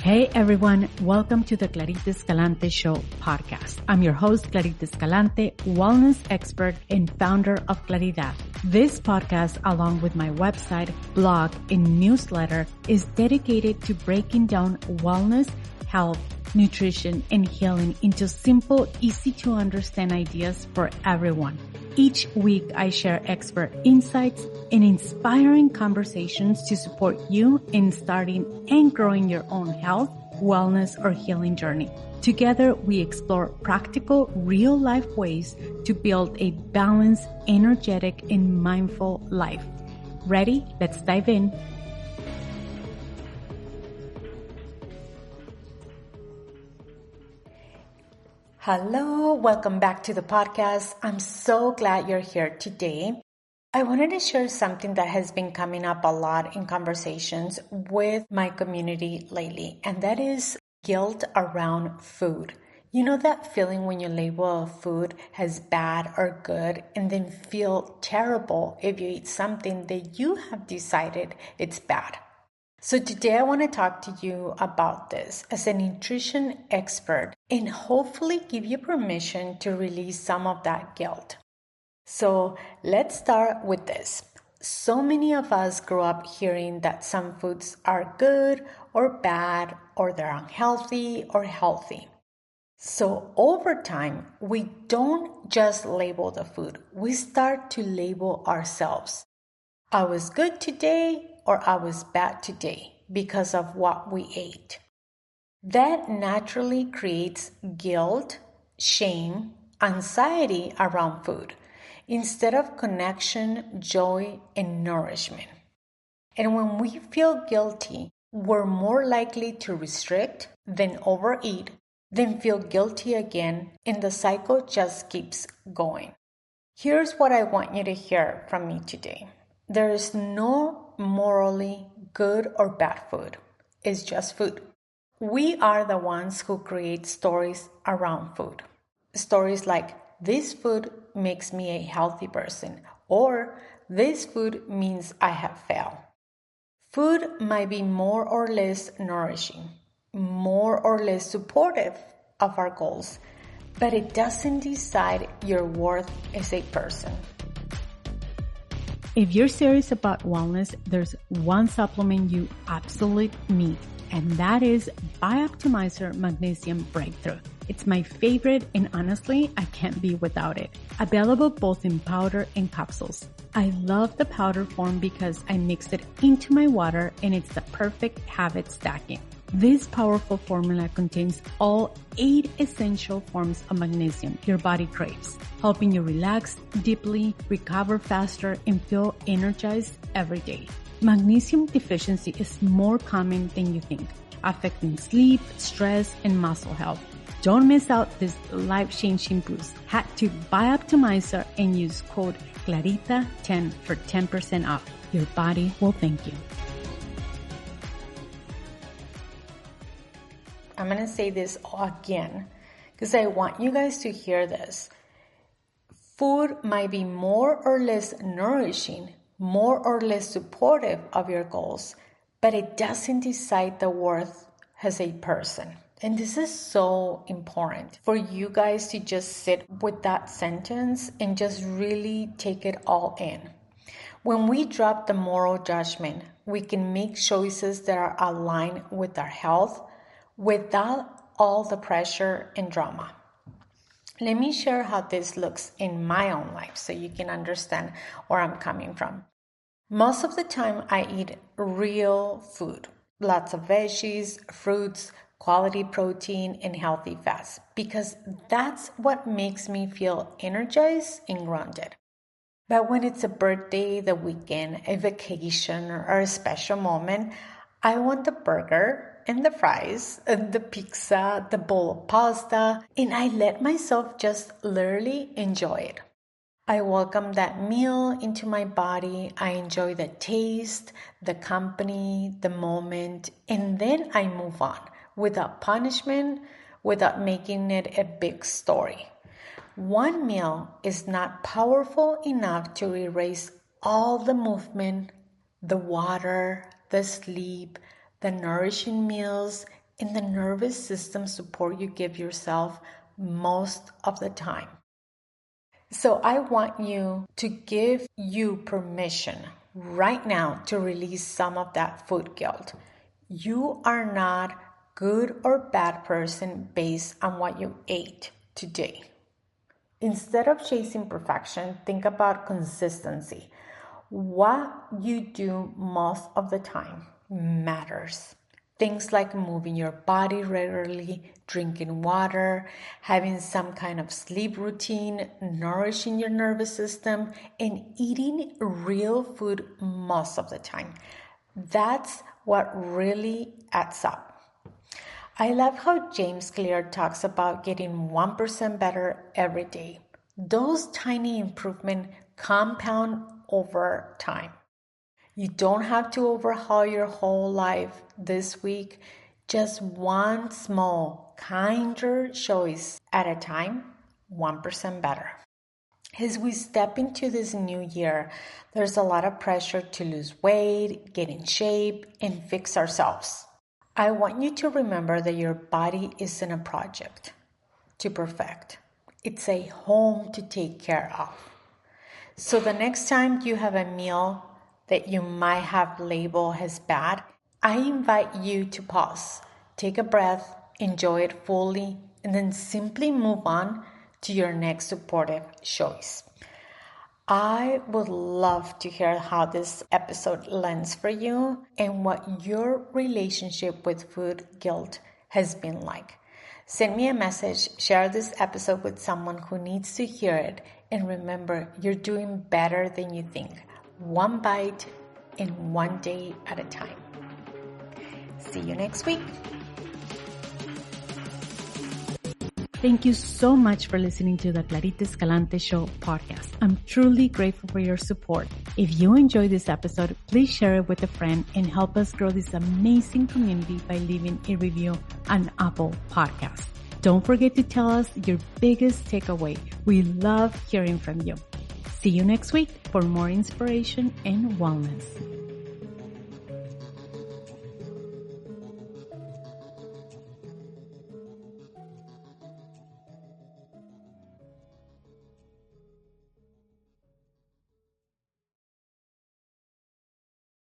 Hey everyone, welcome to the Clarita Escalante Show podcast. I'm your host, Clarita Escalante, wellness expert and founder of Claridad. This podcast, along with my website, blog, and newsletter, is dedicated to breaking down wellness, health, nutrition, and healing into simple, easy to understand ideas for everyone. Each week, I share expert insights and inspiring conversations to support you in starting and growing your own health, wellness, or healing journey. Together, we explore practical, real-life ways to build a balanced, energetic, and mindful life. Ready? Let's dive in. Hello, welcome back to the podcast. I'm so glad you're here today. I wanted to share something that has been coming up a lot in conversations with my community lately, and that is guilt around food. You know that feeling when you label a food as bad or good and then feel terrible if you eat something that you have decided it's bad. So today I want to talk to you about this as a nutrition expert and hopefully give you permission to release some of that guilt. So let's start with this. So many of us grew up hearing that some foods are good or bad, or they're unhealthy or healthy. So over time, we don't just label the food. We start to label ourselves. I was good today or I was bad today because of what we ate. That naturally creates guilt, shame, anxiety around food, instead of connection, joy, and nourishment. And when we feel guilty, we're more likely to restrict than overeat, then feel guilty again, and the cycle just keeps going. Here's what I want you to hear from me today. There is no morally good or bad food. It's just food. We are the ones who create stories around food. Stories like, this food makes me a healthy person, or this food means I have failed. Food might be more or less nourishing, more or less supportive of our goals, but it doesn't decide your worth as a person. If you're serious about wellness, there's one supplement you absolutely need, and that is Bioptimizer Magnesium Breakthrough. It's my favorite, and honestly, I can't be without it. Available both in powder and capsules. I love the powder form because I mix it into my water and it's the perfect habit stacking. This powerful formula contains all 8 essential forms of magnesium your body craves, helping you relax deeply, recover faster, and feel energized every day. Magnesium deficiency is more common than you think, affecting sleep, stress, and muscle health. Don't miss out this life-changing boost. Head to Bioptimizer and use code CLARITA10 for 10% off. Your body will thank you. I'm going to say this again because I want you guys to hear this. Food might be more or less nourishing, more or less supportive of your goals, but it doesn't decide the worth as a person. And this is so important for you guys to just sit with that sentence and just really take it all in. When we drop the moral judgment, we can make choices that are aligned with our health without all the pressure and drama. Let me share how this looks in my own life so you can understand where I'm coming from. Most of the time I eat real food, lots of veggies, fruits, quality protein, and healthy fats because that's what makes me feel energized and grounded. But when it's a birthday, the weekend, a vacation, or a special moment, I want the burger and the fries and the pizza, the bowl of pasta, and I let myself just literally enjoy it. I welcome that meal into my body. I enjoy the taste, the company, the moment, and then I move on without punishment, without making it a big story. One meal is not powerful enough to erase all the movement, the water, the sleep, the nourishing meals, and the nervous system support you give yourself most of the time. So I want you to give you permission right now to release some of that food guilt. You are not good or bad person based on what you ate today. Instead of chasing perfection, think about consistency. What you do most of the time matters. Things like moving your body regularly, drinking water, having some kind of sleep routine, nourishing your nervous system, and eating real food most of the time. That's what really adds up. I love how James Clear talks about getting 1% better every day. Those tiny improvements compound over time. You don't have to overhaul your whole life this week. Just one small, kinder choice at a time, 1% better. As we step into this new year, there's a lot of pressure to lose weight, get in shape, and fix ourselves. I want you to remember that your body isn't a project to perfect. It's a home to take care of. So the next time you have a meal that you might have labeled as bad, I invite you to pause, take a breath, enjoy it fully, and then simply move on to your next supportive choice. I would love to hear how this episode lands for you and what your relationship with food guilt has been like. Send me a message, share this episode with someone who needs to hear it, and remember, you're doing better than you think. One bite and one day at a time. See you next week. Thank you so much for listening to the Clarita Escalante Show podcast. I'm truly grateful for your support. If you enjoyed this episode, please share it with a friend and help us grow this amazing community by leaving a review on Apple Podcasts. Don't forget to tell us your biggest takeaway. We love hearing from you. See you next week for more inspiration and wellness.